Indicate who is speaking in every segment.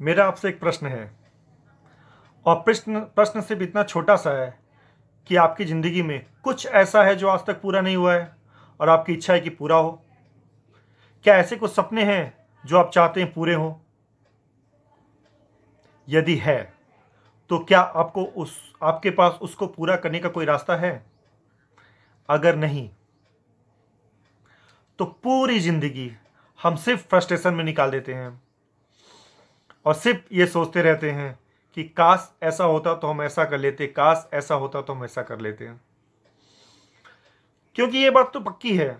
Speaker 1: मेरा आपसे एक प्रश्न है और प्रश्न प्रश्न सिर्फ इतना छोटा सा है कि आपकी ज़िंदगी में कुछ ऐसा है जो आज तक पूरा नहीं हुआ है और आपकी इच्छा है कि पूरा हो। क्या ऐसे कुछ सपने हैं जो आप चाहते हैं पूरे हों? यदि है तो क्या आपके पास उसको पूरा करने का कोई रास्ता है? अगर नहीं तो पूरी ज़िंदगी हम सिर्फ फ्रस्ट्रेशन में निकाल देते हैं और सिर्फ ये सोचते रहते हैं कि काश ऐसा होता तो हम ऐसा कर लेते, काश ऐसा होता तो हम ऐसा कर लेते हैं। क्योंकि ये बात तो पक्की है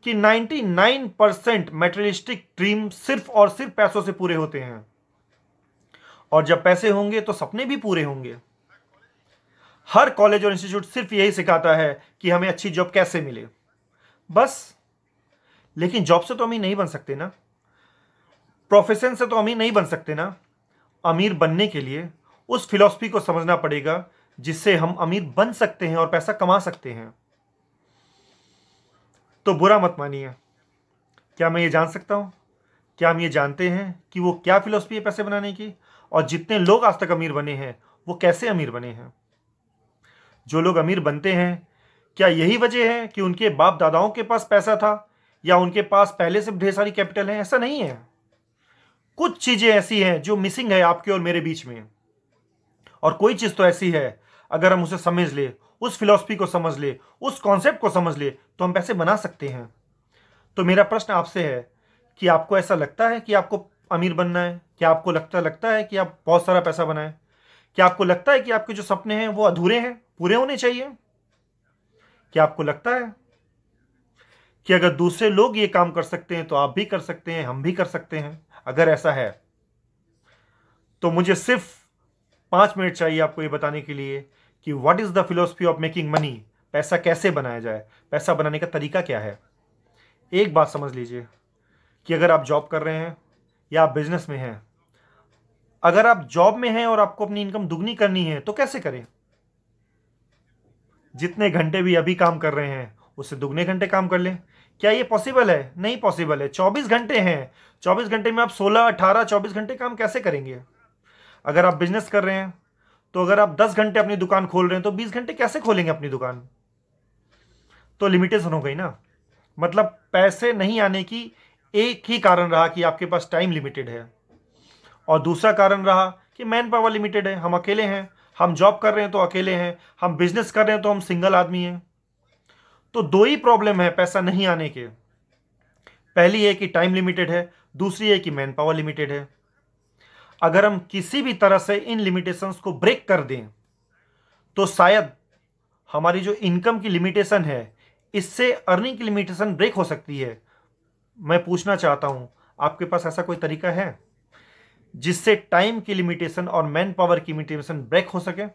Speaker 1: कि 99% मटेरियलिस्टिक ड्रीम सिर्फ और सिर्फ पैसों से पूरे होते हैं और जब पैसे होंगे तो सपने भी पूरे होंगे। हर कॉलेज और इंस्टीट्यूट सिर्फ यही सिखाता है कि हमें अच्छी जॉब कैसे मिले, बस। लेकिन जॉब से तो अमीर नहीं बन सकते ना, प्रोफेशन से तो अमीर नहीं बन सकते ना। अमीर बनने के लिए उस फिलॉसफी को समझना पड़ेगा जिससे हम अमीर बन सकते हैं और पैसा कमा सकते हैं। तो बुरा मत मानिए, क्या मैं ये जान सकता हूं, क्या हम ये जानते हैं कि वो क्या फिलॉसफी है पैसे बनाने की और जितने लोग आज तक अमीर बने हैं वो कैसे अमीर बने हैं? जो लोग अमीर बनते हैं, क्या यही वजह है कि उनके बाप दादाओं के पास पैसा था या उनके पास पहले से ढेर सारी कैपिटल है? ऐसा नहीं है। कुछ चीजें ऐसी हैं जो मिसिंग है आपके और मेरे बीच में, और कोई चीज तो ऐसी है अगर हम उसे समझ ले, उस फिलॉसफी को समझ ले, उस कॉन्सेप्ट को समझ ले तो हम पैसे बना सकते हैं। तो मेरा प्रश्न आपसे है कि आपको ऐसा लगता है कि आपको अमीर बनना है? क्या आपको लगता है कि आप बहुत सारा पैसा बनाएं? क्या आपको लगता है कि आपके जो सपने हैं वो अधूरे हैं, पूरे होने चाहिए? क्या आपको लगता है कि अगर दूसरे लोग ये काम कर सकते हैं तो आप भी कर सकते हैं, हम भी कर सकते हैं? अगर ऐसा है तो मुझे सिर्फ 5 मिनट चाहिए आपको ये बताने के लिए कि what is the philosophy of making money. पैसा कैसे बनाया जाए, पैसा बनाने का तरीका क्या है। एक बात समझ लीजिए कि अगर आप जॉब कर रहे हैं या आप बिजनेस में हैं, अगर आप जॉब में हैं और आपको अपनी इनकम दुगनी करनी है तो कैसे करें? जितने घंटे भी अभी काम कर रहे हैं उससे दुगने घंटे काम कर लें। क्या ये पॉसिबल है? नहीं पॉसिबल है। 24 घंटे हैं, 24 घंटे में आप 16, 18, 24 घंटे काम कैसे करेंगे? अगर आप बिजनेस कर रहे हैं तो अगर आप 10 घंटे अपनी दुकान खोल रहे हैं तो 20 घंटे कैसे खोलेंगे अपनी दुकान? तो लिमिटेशन हो गई ना। मतलब पैसे नहीं आने की एक ही कारण रहा कि आपके पास टाइम लिमिटेड है, और दूसरा कारण रहा कि मैन पावर लिमिटेड है। हम अकेले हैं, हम जॉब कर रहे हैं तो अकेले हैं, हम बिजनेस कर रहे हैं तो हम सिंगल आदमी हैं। तो दो ही प्रॉब्लम है पैसा नहीं आने के। पहली है कि टाइम लिमिटेड है, दूसरी है कि मैन पावर लिमिटेड है। अगर हम किसी भी तरह से इन लिमिटेशंस को ब्रेक कर दें तो शायद हमारी जो इनकम की लिमिटेशन है इससे अर्निंग की लिमिटेशन ब्रेक हो सकती है। मैं पूछना चाहता हूं, आपके पास ऐसा कोई तरीका है जिससे टाइम की लिमिटेशन और मैन पावर की लिमिटेशन ब्रेक हो सके?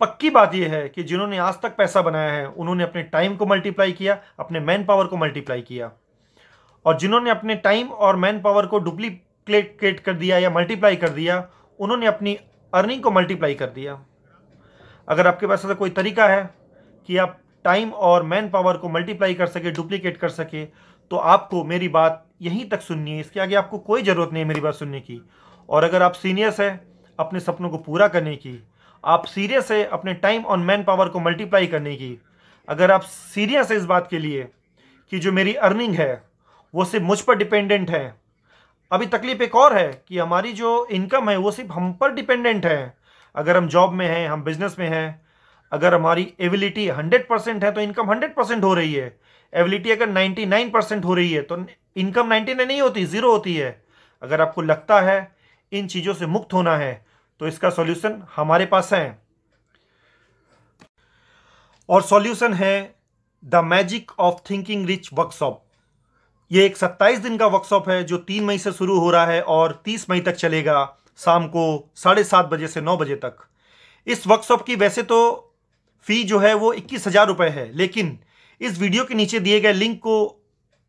Speaker 1: पक्की बात यह है कि जिन्होंने आज तक पैसा बनाया है उन्होंने अपने टाइम को मल्टीप्लाई किया, अपने मैन पावर को मल्टीप्लाई किया, और जिन्होंने अपने टाइम और मैन पावर को डुप्लीकेट कर दिया या मल्टीप्लाई कर दिया उन्होंने अपनी अर्निंग को मल्टीप्लाई कर दिया। अगर आपके पास ऐसा कोई तरीका है कि आप टाइम और मैन पावर को मल्टीप्लाई कर सके, डुप्लीकेट कर सके, तो आपको मेरी बात यहीं तक सुननी है। इसके आगे आपको कोई ज़रूरत नहीं है मेरी बात सुनने की। और अगर आप सीरियस है अपने सपनों को पूरा करने की, आप सीरियस है अपने टाइम और मैन पावर को मल्टीप्लाई करने की, अगर आप सीरियस है इस बात के लिए कि जो मेरी अर्निंग है वो सिर्फ मुझ पर डिपेंडेंट है। अभी तकलीफ एक और है कि हमारी जो इनकम है वो सिर्फ हम पर डिपेंडेंट है। अगर हम जॉब में हैं, हम बिजनेस में हैं, अगर हमारी एबिलिटी 100% है तो इनकम 100% हो रही है। एबिलिटी अगर 99% हो रही है तो इनकम 99 नहीं होती, 0 होती है। अगर आपको लगता है इन चीज़ों से मुक्त होना है तो इसका सॉल्यूशन हमारे पास है, और सॉल्यूशन है the magic of thinking rich workshop. ये एक 27 दिन का वर्कशॉप है जो 3 मई से शुरू हो रहा है और 30 मई तक चलेगा, शाम को 7:30 बजे से 9 बजे तक। इस वर्कशॉप की वैसे तो फी जो है वो 21,000 रुपये है, लेकिन इस वीडियो के नीचे दिए गए लिंक को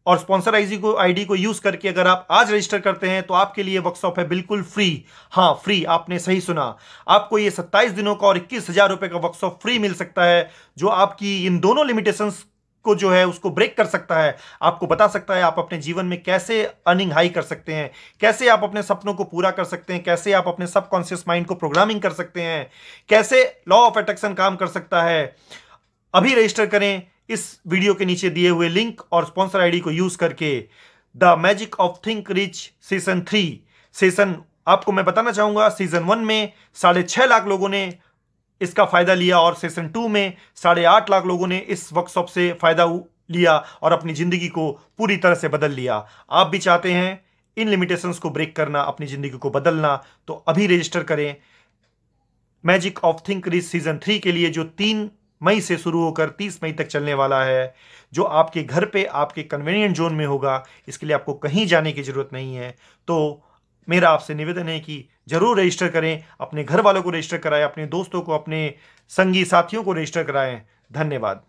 Speaker 1: और स्पॉन्सर आईडी को यूज करके अगर आप आज रजिस्टर करते हैं तो आपके लिए वर्कशॉप है बिल्कुल फ्री। हाँ, फ्री, आपने सही सुना। आपको ये 27 दिनों का और 21,000 रुपये का वर्कशॉप फ्री मिल सकता है जो आपकी इन दोनों लिमिटेशंस को जो है उसको ब्रेक कर सकता है, आपको बता सकता है आप अपने जीवन में कैसे अर्निंग हाई कर सकते हैं, कैसे आप अपने सपनों को पूरा कर सकते हैं, कैसे आप अपने सबकॉन्शियस माइंड को प्रोग्रामिंग कर सकते हैं, कैसे लॉ ऑफ अट्रैक्शन काम कर सकता है। अभी रजिस्टर करें इस वीडियो के नीचे दिए हुए लिंक और स्पॉन्सर आईडी को यूज करके। The magic of think rich season 3 session आपको मैं बताना चाहूंगा, सीजन 1 में 6.5 लाख लोगों ने इसका फायदा लिया और सेशन 2 में 8.5 लाख लोगों ने इस वर्कशॉप से फायदा लिया और अपनी जिंदगी को पूरी तरह से बदल लिया। आप भी चाहते हैं इन लिमिटेशंस को ब्रेक करना, अपनी जिंदगी को बदलना, तो अभी रजिस्टर करें magic of think rich season 3 के लिए, जो 3 मई से शुरू होकर 30 मई तक चलने वाला है, जो आपके घर पे आपके कन्वीनियंट जोन में होगा। इसके लिए आपको कहीं जाने की जरूरत नहीं है। तो मेरा आपसे निवेदन है कि जरूर रजिस्टर करें, अपने घर वालों को रजिस्टर कराएं, अपने दोस्तों को, अपने संगी साथियों को रजिस्टर कराएं। धन्यवाद।